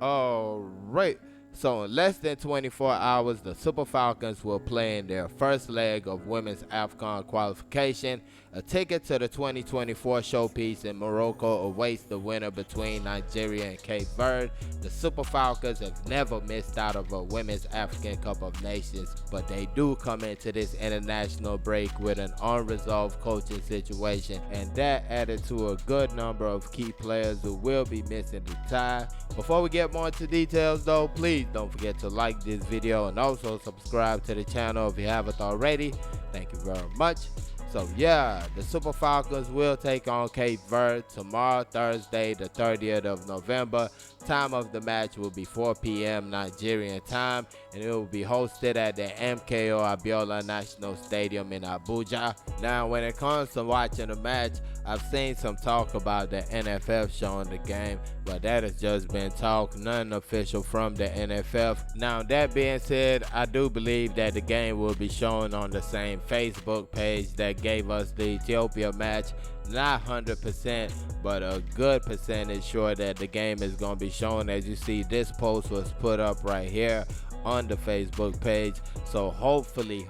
All right. So in less than 24 hours, the Super Falcons will play in their first leg of women's AFCON qualification. A ticket to the 2024 showpiece in Morocco awaits the winner between Nigeria and Cape Verde. The Super Falcons have never missed out of a women's African Cup of Nations, but they do come into this international break with an unresolved coaching situation, and that added to a good number of key players who will be missing the tie. Before we get more into details though, please don't forget to like this video and also subscribe to the channel if you haven't already. Thank you very much. So yeah, the Super Falcons will take on Cape Verde tomorrow, Thursday, the 30th of November. Time of the match will be 4 p.m. Nigerian time, and it will be hosted at the MKO Abiola National Stadium in Abuja. Now, when it comes to watching the match, I've seen some talk about the NFF showing the game, but that has just been talk, nothing official from the NFF. Now, that being said, I do believe that the game will be shown on the same Facebook page that gave us the Ethiopia match. Not 100%, but a good percentage sure that the game is going to be shown. As you see, this post was put up right here on the Facebook page, so hopefully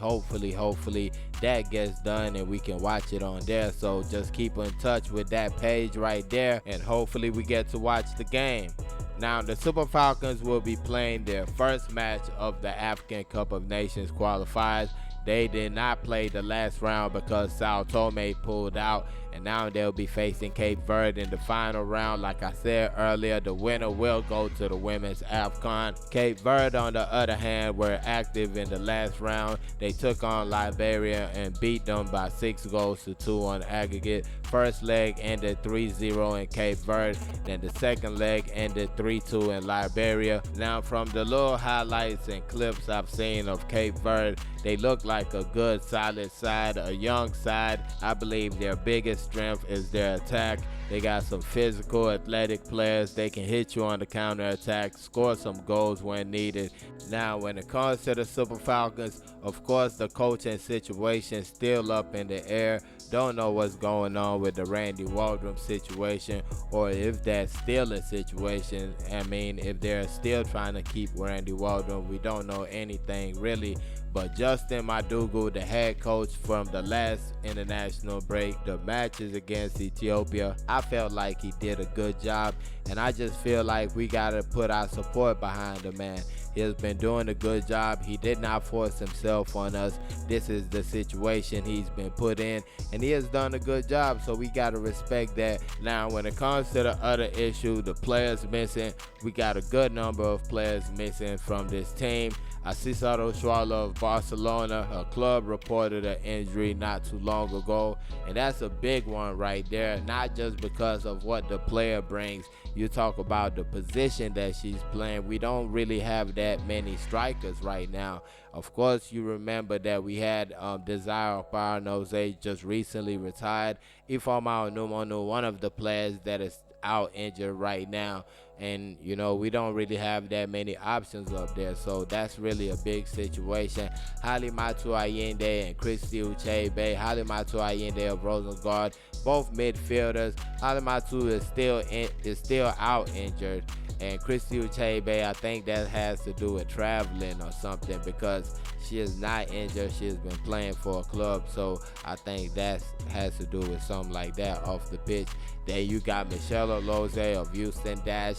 that gets done and we can watch it on there. So just keep in touch with that page right there, and hopefully we get to watch the game. Now, the Super Falcons will be playing their first match of the African Cup of Nations qualifiers. They did not play the last round because Sao Tome pulled out, and now they'll be facing Cape Verde in the final round. Like I said earlier, the winner will go to the women's AFCON. Cape Verde, on the other hand, were active in the last round. They took on Liberia and beat them by 6 goals to 2 on aggregate. First leg ended 3-0 in Cape Verde, then the second leg ended 3-2 in Liberia. Now, from the little highlights and clips I've seen of Cape Verde, they look like a good solid side, a young side. I believe their biggest strength is their attack. They got some physical, athletic players. They can hit you on the counter attack, score some goals when needed. Now, when it comes to the Super Falcons, of course, the coaching situation still up in the air. Don't know what's going on with the Randy Waldrum situation, or if that's still a situation. I mean, if they're still trying to keep Randy Waldrum, we don't know anything really. But Justin Madugu, the head coach from the last international break, the matches against Ethiopia, I felt like he did a good job, and I just feel like we gotta put our support behind the man. He has been doing a good job. He did not force himself on us. This is the situation he's been put in, and he has done a good job, so we got to respect that. Now, when it comes to the other issue, the players missing, we got a good number of players missing from this team. Cicero Schwaller of Barcelona, her club reported an injury not too long ago, and that's a big one right there, not just because of what the player brings. You talk about the position that she's playing. We don't really have that many strikers right now. Of course, you remember that we had Desire Paranoze just recently retired. Ifeoma Onumonu, one of the players that is out injured right now, and you know, we don't really have that many options up there, so that's really a big situation. Halimatu Ayinde and Christy Uchebe. Halimatu Ayinde of Rosengard, both midfielders. Halimatu is still out injured, and Christy Uchebe, I think that has to do with traveling or something, because she is not injured. She has been playing for a club, so I think that has to do with something like that off the pitch. Then you got Michelle Oloze of Houston Dash,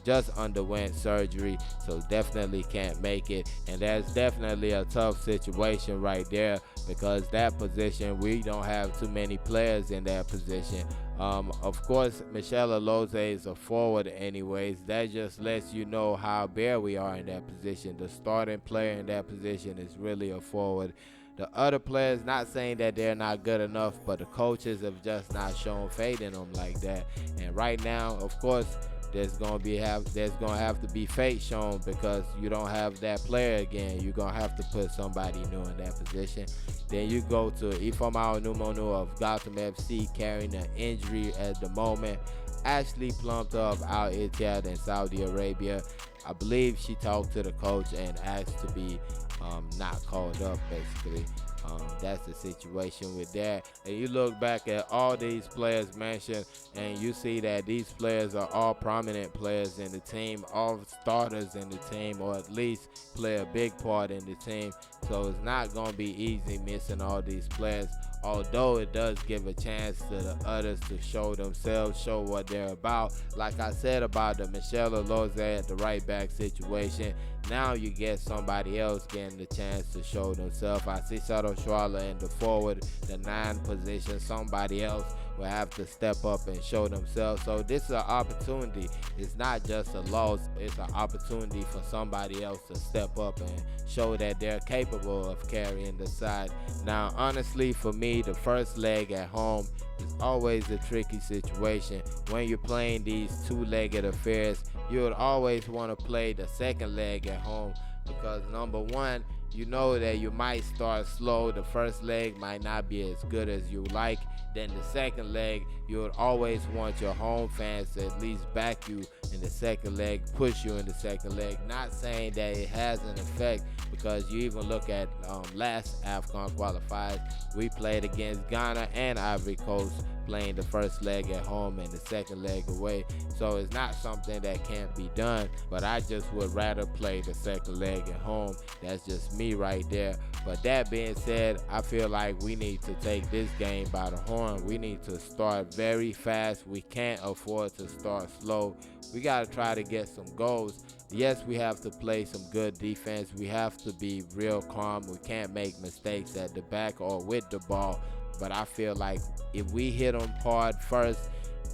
just underwent surgery, so definitely can't make it, and that's definitely a tough situation right there, because that position, we don't have too many players in that position. Of course, Michelle Oloze is a forward anyways. That just lets you know how bare we are in that position. The starting player in that position is really a forward. The other players, not saying that they're not good enough, but the coaches have just not shown faith in them like that. And right now, of course, there's gonna have to be faith shown, because you don't have that player again. You're gonna have to put somebody new in that position. Then you go to Ifeoma Onumonu of Gotham FC, carrying an injury at the moment. Ashley Plumter of Al Ittihad in Saudi Arabia. I believe she talked to the coach and asked to be not called up, basically. That's the situation with that. And you look back at all these players mentioned, and you see that these players are all prominent players in the team, all starters in the team, or at least play a big part in the team. So it's not going to be easy missing all these players, although it does give a chance to the others to show themselves, show what they're about. Like I said about the Michelle Aloze at the right back situation, now you get somebody else getting the chance to show themselves. I see Shadow Schwaller in the forward, the 9 position. Somebody else will have to step up and show themselves. So this is an opportunity. It's not just a loss. It's an opportunity for somebody else to step up and show that they're capable of carrying the side. Now, honestly, for me, the first leg at home is always a tricky situation. When you're playing these two-legged affairs, you would always want to play the second leg at home because, number one, you know that you might start slow. The first leg might not be as good as you like. Then the second leg, you would always want your home fans to at least back you in the second leg, push you in the second leg. Not saying that it has an effect, because you even look at last AFCON qualifiers, we played against Ghana and Ivory Coast, playing the first leg at home and the second leg away. So it's not something that can't be done, but I just would rather play the second leg at home. That's just me right there. But that being said, I feel like we need to take this game by the horn. We need to start very fast. We can't afford to start slow. We got to try to get some goals. Yes, we have to play some good defense. We have to be real calm. We can't make mistakes at the back or with the ball. But I feel like if we hit them hard first,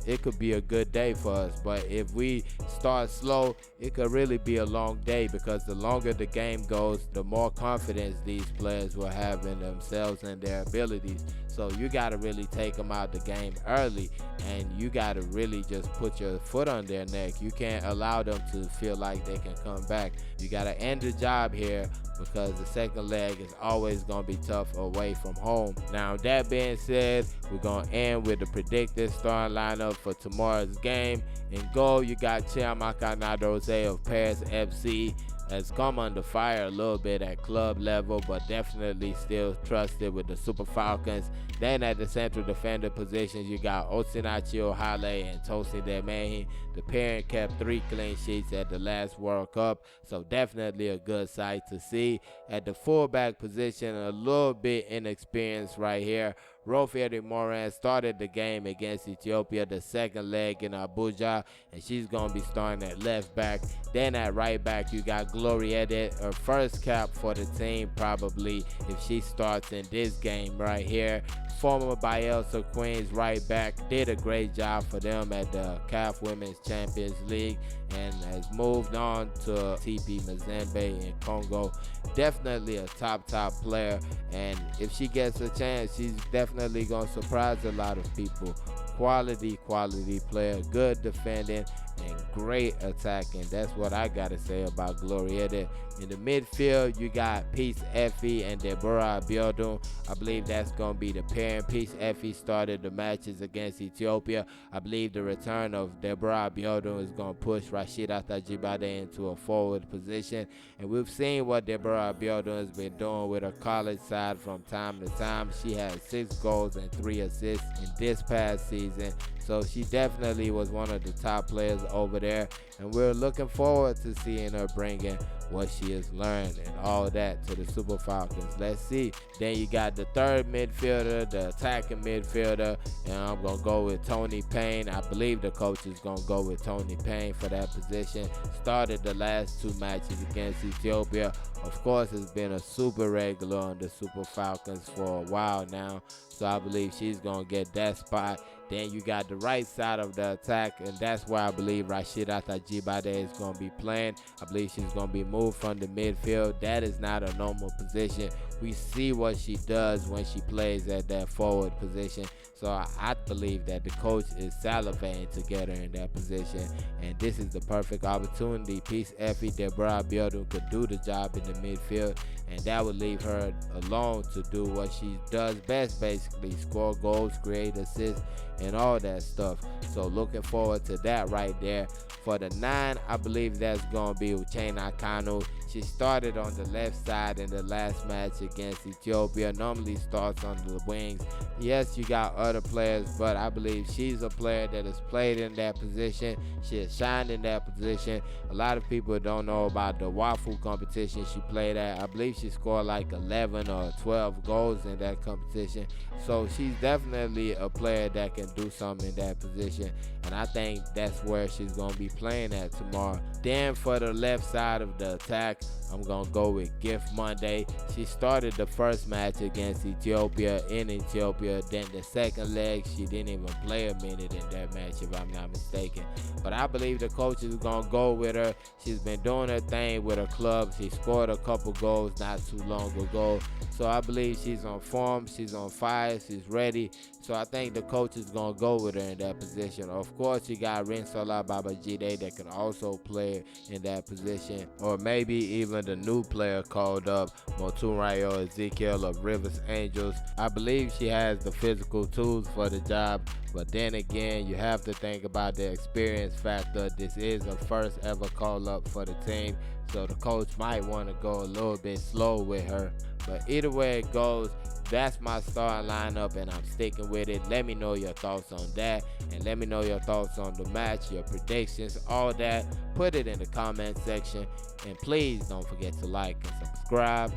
it could be a good day for us. But if we start slow, it could really be a long day, because the longer the game goes, the more confidence these players will have in themselves and their abilities. So you got to really take them out the game early, and you got to really just put your foot on their neck. You can't allow them to feel like they can come back. You got to end the job here, because the second leg is always going to be tough away from home. Now, that being said, we're going to end with the predicted starting lineup for tomorrow's game. In goal, you got Chiamaka Nadose of Paris FC. Has come under fire a little bit at club level, but definitely still trusted with the Super Falcons. Then at the central defender positions, you got Osinachi Ohale and Tosin Demehi. The parent kept 3 clean sheets at the last World Cup, so definitely a good sight to see. At the fullback position, a little bit inexperienced right here. Rofieri Moran started the game against Ethiopia, the second leg in Abuja, and she's going to be starting at left back. Then at right back, you got Gloriette, her first cap for the team probably, if she starts in this game right here. Former Bielsa Queens right back, did a great job for them at the CAF Women's Champions League and has moved on to TP Mazembe in Congo. Definitely a top player, and if she gets a chance, she's definitely going to surprise a lot of people. Quality player, good defending, and great attacking. That's what I got to say about Gloriette. In the midfield, you got Peace Effie and Deborah Abiodun. I believe that's going to be the pairing. Peace Effie started the matches against Ethiopia. I believe the return of Deborah Abiodun is going to push Rashida Tajibade into a forward position. And we've seen what Deborah Abiodun has been doing with her college side from time to time. She had 6 goals and 3 assists in this past season. So she definitely was one of the top players over there, and we're looking forward to seeing her bringing what she has learned and all that to the Super Falcons. Let's see. Then you got the third midfielder, the attacking midfielder, and I'm going to go with Tony Payne. I believe the coach is going to go with Tony Payne for that position. Started the last 2 matches against Ethiopia. Of course, has been a super regular on the Super Falcons for a while now, so I believe she's going to get that spot. Then you got the right side of the attack, and that's where I believe Rashida Tajibade is going to be playing. I believe she's going to be moved from the midfield. That is not a normal position. We see what she does when she plays at that forward position. So I believe that the coach is salivating to get her in that position, and this is the perfect opportunity. Peace Effie, Deborah Abiodun could do the job in the midfield, and that would leave her alone to do what she does best, basically score goals, create assists, and all that stuff. So looking forward to that right there. For the 9, I believe that's going to be Uchenna Kanu. She started on the left side in the last match against Ethiopia. Normally starts on the wings. Yes, you got other players, but I believe she's a player that has played in that position. She has shined in that position. A lot of people don't know about the WAFCON competition she played at. I believe she scored like 11 or 12 goals in that competition. So she's definitely a player that can do something in that position, and I think that's where she's going to be playing at tomorrow. Then for the left side of the attack, I'm going to go with Gift Monday. She started the first match against Ethiopia in Ethiopia. Then the second leg, she didn't even play a minute in that match, if I'm not mistaken. But I believe the coach is going to go with her. She's been doing her thing with her club. She scored a couple goals not too long ago. So I believe she's on form, she's on fire, she's ready. So I think the coach is going to go with her in that position. Of course, you got Rinsola Babajide that can also play in that position. Or maybe even the new player called up, Motunrayo Ezekiel of Rivers Angels. I believe she has the physical tools for the job. But then again, you have to think about the experience factor. This is her first ever call up for the team. So the coach might want to go a little bit slow with her. But either way it goes, that's my starting lineup and I'm sticking with it. Let me know your thoughts on that, and let me know your thoughts on the match, your predictions, all that. Put it in the comment section, and please don't forget to like and subscribe.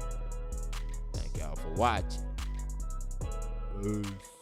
Thank y'all for watching. Peace.